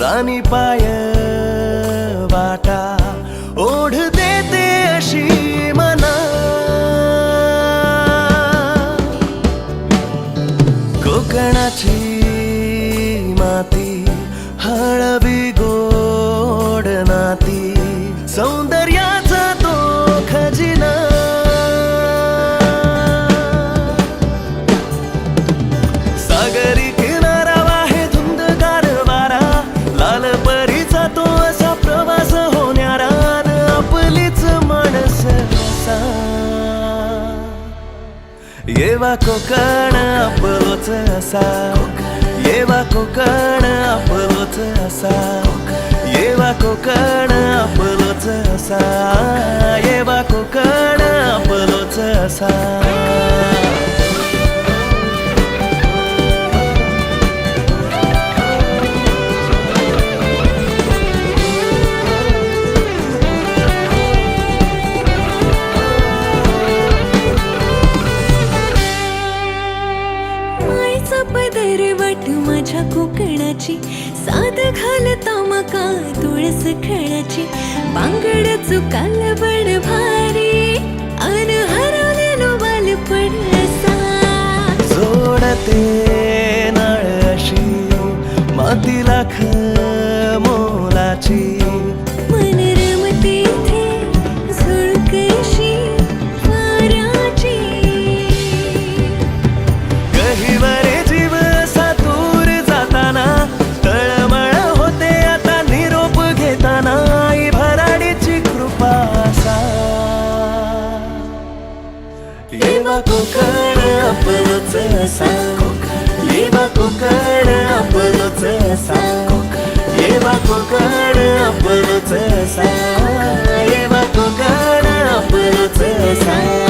राणी पाय वाटा ओढ देते अशी मना कोकणाची माती हळवी गोड नाती सौंदर्याचा तो खजिना सागरी किनारा वाहे धुंदगार वारा लाल परीचा तो असा प्रवास होणारा आपलीच माणस असा येवा कोकण आपलोच असा येवा कोकण आपलोच असा येवा कोकण आपलोच असा येवा कोकण आपलोच असा पदर वाट माझ्या कोकणाची साध घालता मका तुळस खणाची बांगड चुकाल बड भारी अन हरवलेलो बालपण असा जोडते नाळ अशी माती लाख मोलाची मन रमते इथे झुळकशी वाऱ्याची गहिवरे जीव असा दूर जाताना तळमळ होते आता निरोप घेताना आई भराडीची कृपा असा येवा कोकण आपलोच असा येवा कोकण आपलोच असा येवा कोकण आपलोच असा येवा कोकण आपलोच असा